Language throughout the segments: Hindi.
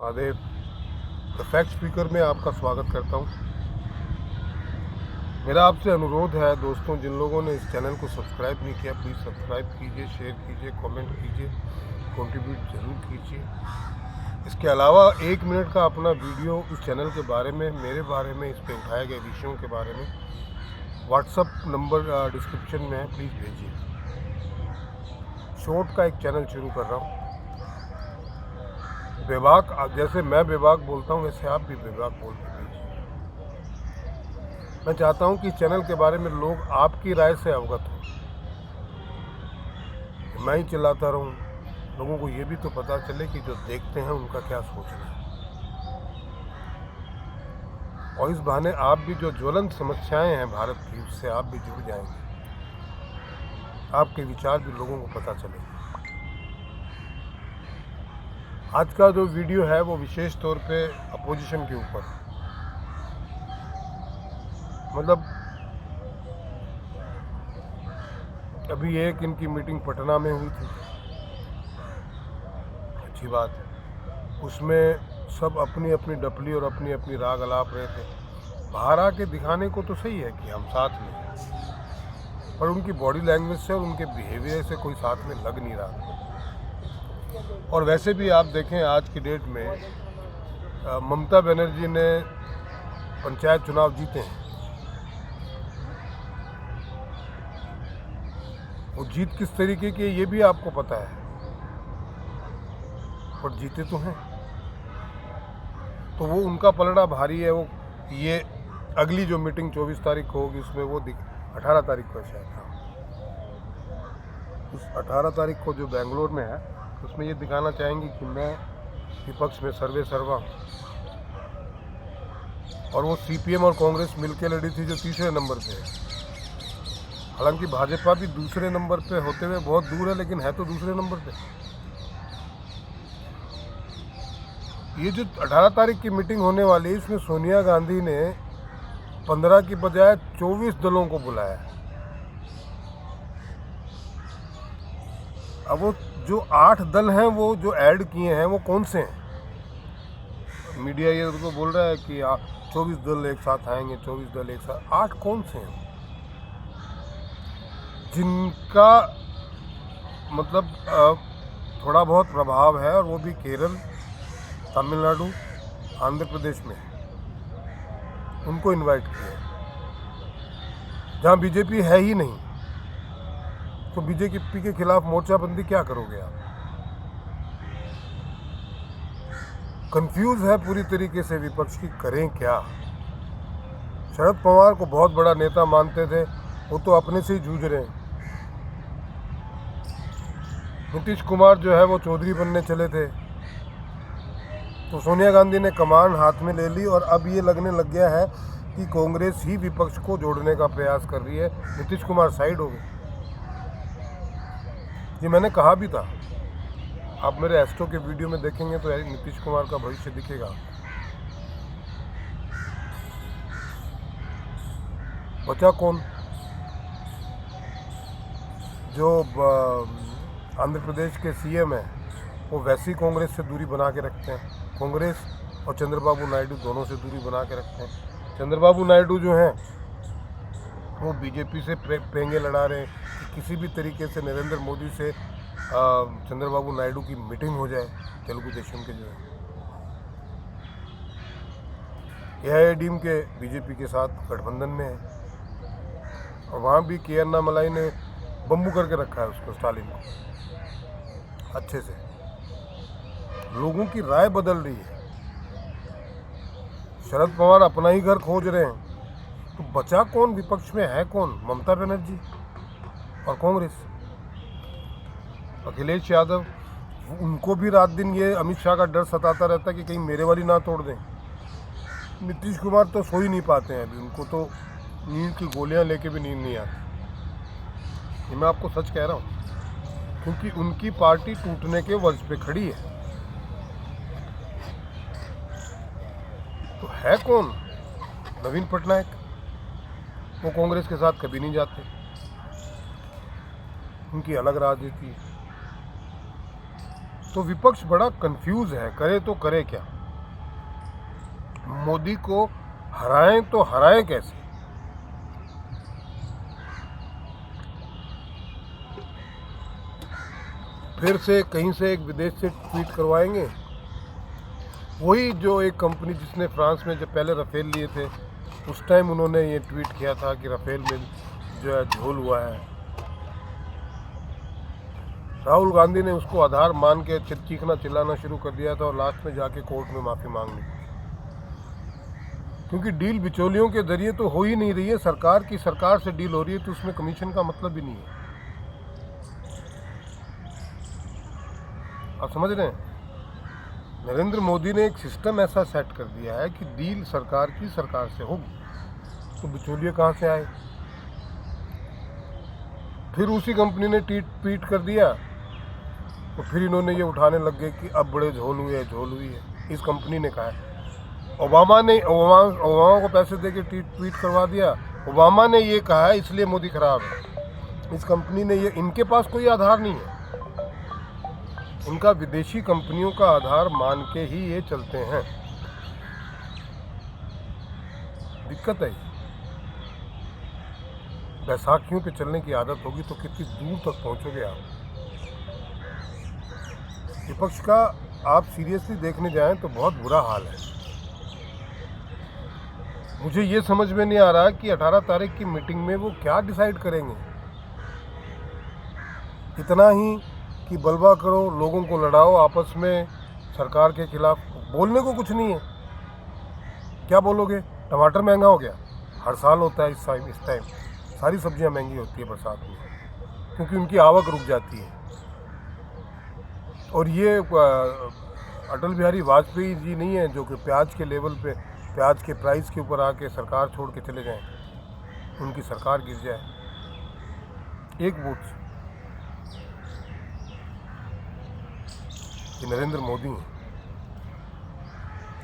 आदेव द फैक्ट स्पीकर में आपका स्वागत करता हूं। मेरा आपसे अनुरोध है दोस्तों, जिन लोगों ने इस चैनल को सब्सक्राइब नहीं किया प्लीज़ सब्सक्राइब कीजिए, शेयर कीजिए, कमेंट कीजिए, कंट्रीब्यूट ज़रूर कीजिए। इसके अलावा 1 मिनट का अपना वीडियो इस चैनल के बारे में, मेरे बारे में, इस पे उठाए गए विषयों के बारे में व्हाट्सअप नंबर डिस्क्रिप्शन में है, प्लीज़ भेजिए। शॉर्ट का एक चैनल शुरू कर रहा हूँ। बेबाक, जैसे मैं बेबाक बोलता हूँ वैसे आप भी बेबाक बोलते दीजिए। मैं चाहता हूँ कि चैनल के बारे में लोग आपकी राय से अवगत हों। मैं ही चिल्लाता रहूँ, लोगों को ये भी तो पता चले कि जो देखते हैं उनका क्या सोचना है। और इस बहाने आप भी जो ज्वलंत समस्याएं हैं भारत की, उससे आप भी जुड़ जाएंगे। आपके विचार भी लोगों को पता चलेंगे। आज का जो वीडियो है वो विशेष तौर पे अपोजिशन के ऊपर, मतलब अभी एक इनकी मीटिंग पटना में हुई थी, अच्छी बात है। उसमें सब अपनी अपनी डपली और अपनी अपनी राग अलाप रहे थे। बाहर आके दिखाने को तो सही है कि हम साथ में हैं, पर उनकी बॉडी लैंग्वेज से और उनके बिहेवियर से कोई साथ में लग नहीं रहा था। और वैसे भी आप देखें आज की डेट में ममता बनर्जी ने पंचायत चुनाव जीते हैं। वो जीत किस तरीके की है ये भी आपको पता है, पर जीते तो हैं। तो वो उनका पलड़ा भारी है। वो ये अगली जो मीटिंग 24 तारीख को होगी उसमें वो 18 तारीख को शायद, हाँ, उस 18 तारीख को जो बेंगलोर में है उसमें ये दिखाना चाहेंगी कि मैं विपक्ष में सर्वे सर्वा हूँ। और वो सीपीएम और कांग्रेस मिलकर लड़ी थी जो तीसरे नंबर पे है। हालांकि भाजपा भी दूसरे नंबर पे होते हुए बहुत दूर है, लेकिन है तो दूसरे नंबर पे। ये जो 18 तारीख की मीटिंग होने वाली है, इसमें सोनिया गांधी ने 15 की बजाय 24 दलों को बुलाया। अब वो जो 8 दल हैं वो जो ऐड किए हैं वो कौन से हैं? मीडिया ये तो बोल रहा है कि 24 दल एक साथ आएंगे, 24 दल एक साथ। 8 कौन से हैं जिनका मतलब थोड़ा बहुत प्रभाव है, और वो भी केरल, तमिलनाडु, आंध्र प्रदेश में है? उनको इनवाइट किया जहाँ बीजेपी है ही नहीं। तो बीजेपी के खिलाफ मोर्चाबंदी क्या करोगे आप? कंफ्यूज है पूरी तरीके से विपक्ष की, करें क्या? शरद पवार को बहुत बड़ा नेता मानते थे, वो तो अपने से ही जूझ रहे हैं। नीतीश कुमार जो है वो चौधरी बनने चले थे, तो सोनिया गांधी ने कमान हाथ में ले ली। और अब ये लगने लग गया है कि कांग्रेस ही विपक्ष को जोड़ने का प्रयास कर रही है। नीतीश कुमार साइड हो गए। ये मैंने कहा भी था, आप मेरे एस्ट्रो के वीडियो में देखेंगे तो नीतीश कुमार का भविष्य दिखेगा। बचा कौन? जो आंध्र प्रदेश के सीएम हैं वो वैसी कांग्रेस से दूरी बना के रखते हैं। कांग्रेस और चंद्रबाबू नायडू दोनों से दूरी बना के रखते हैं। चंद्रबाबू नायडू जो हैं वो बीजेपी से पेंगे लड़ा रहे हैं कि किसी भी तरीके से नरेंद्र मोदी से चंद्रबाबू नायडू की मीटिंग हो जाए। तेलुगु देशम के जो है एआईएडीएम के बीजेपी के साथ गठबंधन में है, और वहाँ भी के अन्नामलाई ने बम्बू करके रखा है उसको, स्टालिन को, अच्छे से। लोगों की राय बदल रही है। शरद पवार अपना ही घर खोज रहे हैं। तो बचा कौन? विपक्ष में है कौन? ममता बनर्जी और कांग्रेस। अखिलेश यादव, उनको भी रात दिन ये अमित शाह का डर सताता रहता है कि कहीं मेरे वाली ना तोड़ दें। नीतीश कुमार तो सो ही नहीं पाते हैं अभी, उनको तो नींद की गोलियां लेके भी नींद नहीं आती। ये मैं आपको सच कह रहा हूँ, क्योंकि उनकी पार्टी टूटने के वर्ष पे खड़ी है। तो है कौन? नवीन पटनायक, वो कांग्रेस के साथ कभी नहीं जाते, उनकी अलग राजनीति है। तो विपक्ष बड़ा कंफ्यूज है, करे तो करे क्या। मोदी को हराएं तो हराएं कैसे। फिर से कहीं से एक विदेश से ट्वीट करवाएंगे, वही जो एक कंपनी जिसने फ्रांस में जब पहले राफेल लिए थे उस टाइम उन्होंने ये ट्वीट किया था कि राफेल में जो है झोल हुआ है। राहुल गांधी ने उसको आधार मान के चीखना चिल्लाना शुरू कर दिया था और लास्ट में जाके कोर्ट में माफ़ी मांग ली, क्योंकि डील बिचौलियों के जरिए तो हो ही नहीं रही है। सरकार की सरकार से डील हो रही है तो उसमें कमीशन का मतलब भी नहीं है। आप समझ रहे हैं, नरेंद्र मोदी ने एक सिस्टम ऐसा सेट कर दिया है कि डील सरकार की सरकार से होगी, तो बिचौलिए कहाँ से आए। फिर उसी कंपनी ने ट्वीट कर दिया तो फिर इन्होंने ये उठाने लग गए कि अब बड़े झोल हुई है। इस कंपनी ने कहा है, ओबामा को पैसे दे के ट्वीट करवा दिया, ओबामा ने ये कहा है इसलिए मोदी खराब है। इस कंपनी ने ये, इनके पास कोई आधार नहीं है, इनका विदेशी कंपनियों का आधार मान के ही ये चलते हैं। दिक्कत है, बैसाखियों पे चलने की आदत होगी तो कितनी दूर तक पहुंचोगे आप। विपक्ष का आप सीरियसली देखने जाएं तो बहुत बुरा हाल है। मुझे ये समझ में नहीं आ रहा कि 18 तारीख की मीटिंग में वो क्या डिसाइड करेंगे। इतना ही कि बलवा करो, लोगों को लड़ाओ आपस में सरकार के खिलाफ, बोलने को कुछ नहीं है। क्या बोलोगे, टमाटर महंगा हो गया, हर साल होता है इस टाइम सारी सब्जियां महंगी होती है बरसात में, क्योंकि उनकी आवक रुक जाती है। और ये अटल बिहारी वाजपेयी जी नहीं है जो कि प्याज के लेवल पे, प्याज के प्राइस के ऊपर आके सरकार छोड़ के चले जाएं, उनकी सरकार गिर जाए एक वोट से। ये नरेंद्र मोदी हैं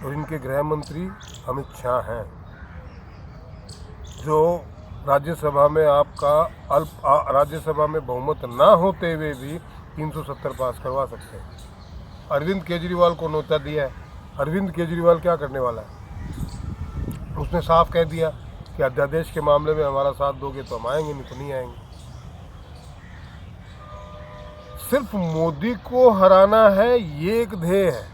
और इनके गृह मंत्री अमित शाह हैं, जो राज्यसभा में आपका राज्यसभा में बहुमत ना होते हुए भी 370 पास करवा सकते हैं। अरविंद केजरीवाल को न्योता दिया है। अरविंद केजरीवाल क्या करने वाला है, उसने साफ कह दिया कि अध्यादेश के मामले में हमारा साथ दोगे तो हम आएंगे, नहीं तो नहीं आएंगे। सिर्फ मोदी को हराना है, ये एक ध्येय है।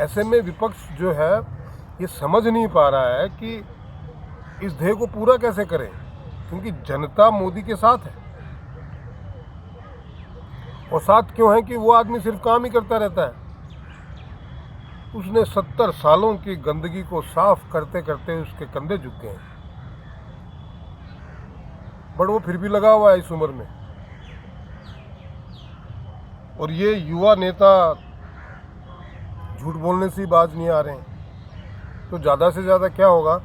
ऐसे में विपक्ष जो है ये समझ नहीं पा रहा है कि इस ध्येय को पूरा कैसे करें, क्योंकि जनता मोदी के साथ है। और साथ क्यों है कि वो आदमी सिर्फ काम ही करता रहता है। उसने 70 सालों की गंदगी को साफ करते करते उसके कंधे झुक गए हैं, बट वो फिर भी लगा हुआ है इस उम्र में। और ये युवा नेता झूठ बोलने से ही बाज नहीं आ रहे हैं, तो ज़्यादा से ज़्यादा क्या होगा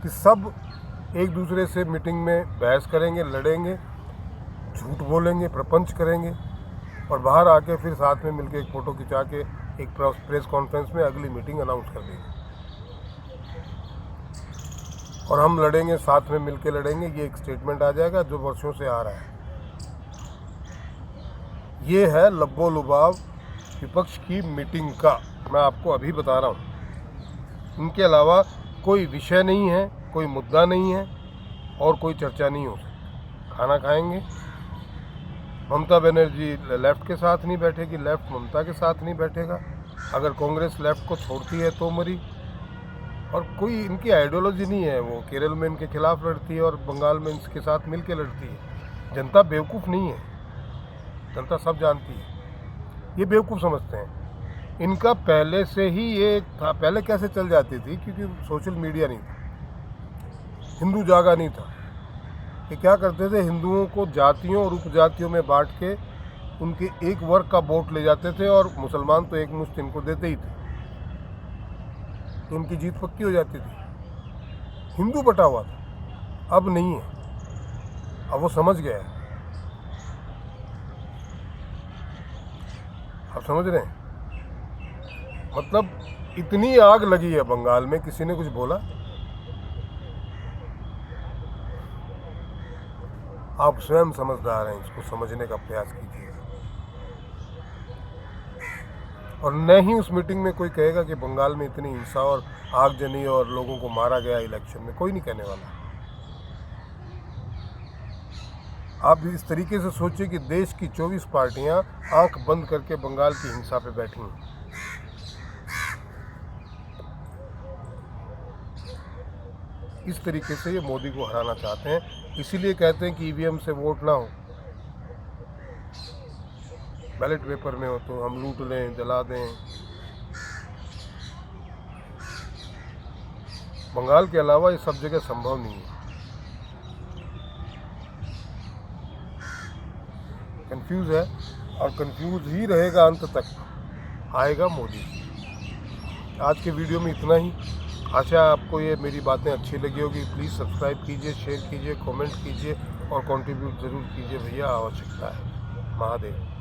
कि सब एक दूसरे से मीटिंग में बहस करेंगे, लड़ेंगे, झूठ बोलेंगे, प्रपंच करेंगे और बाहर आके फिर साथ में मिलके एक फ़ोटो खिंचा के एक प्रेस कॉन्फ्रेंस में अगली मीटिंग अनाउंस कर देंगे और हम लड़ेंगे, साथ में मिलके लड़ेंगे। ये एक स्टेटमेंट आ जाएगा जो वर्षों से आ रहा है। ये है लब्बो लुबाव विपक्ष की मीटिंग का, मैं आपको अभी बता रहा हूँ। इनके अलावा कोई विषय नहीं है, कोई मुद्दा नहीं है और कोई चर्चा नहीं हो सकती। खाना खाएंगे, ममता बनर्जी लेफ्ट के साथ नहीं बैठेगी, लेफ्ट ममता के साथ नहीं बैठेगा। अगर कांग्रेस लेफ्ट को छोड़ती है तो मरी। और कोई इनकी आइडियोलॉजी नहीं है, वो केरल में इनके खिलाफ लड़ती है और बंगाल में इनके साथ मिल के लड़ती है। जनता बेवकूफ़ नहीं है, जनता सब जानती है, ये बेवकूफ़ समझते हैं। इनका पहले से ही ये था, पहले कैसे चल जाती थी, क्योंकि सोशल मीडिया नहीं था, हिंदू जागा नहीं था। ये क्या करते थे, हिंदुओं को जातियों और उपजातियों में बांट के उनके एक वर्ग का वोट ले जाते थे और मुसलमान तो एक मुश्त इनको देते ही थे, तो उनकी जीत पक्की हो जाती थी। हिंदू बटा हुआ था, अब नहीं है, अब वो समझ गया है। आप समझ रहे हैं, मतलब इतनी आग लगी है बंगाल में, किसी ने कुछ बोला? आप स्वयं समझदार हैं, इसको समझने का प्रयास कीजिए। और न ही उस मीटिंग में कोई कहेगा कि बंगाल में इतनी हिंसा और आगजनी और लोगों को मारा गया इलेक्शन में, कोई नहीं कहने वाला। आप इस तरीके से सोचिए कि देश की 24 पार्टियां आंख बंद करके बंगाल की हिंसा पे बैठी हैं। इस तरीके से ये मोदी को हराना चाहते हैं, इसीलिए कहते हैं कि ईवीएम से वोट ना हो, बैलेट पेपर में हो तो हम लूट लें, जला दें। बंगाल के अलावा ये सब जगह संभव नहीं है। कंफ्यूज है और कंफ्यूज ही रहेगा, अंत तक आएगा मोदी। आज के वीडियो में इतना ही। आशा आपको ये मेरी बातें अच्छी लगी होगी। प्लीज़ सब्सक्राइब कीजिए, शेयर कीजिए, कमेंट कीजिए और कंट्रीब्यूट ज़रूर कीजिए भैया, आवश्यकता है। महादेव।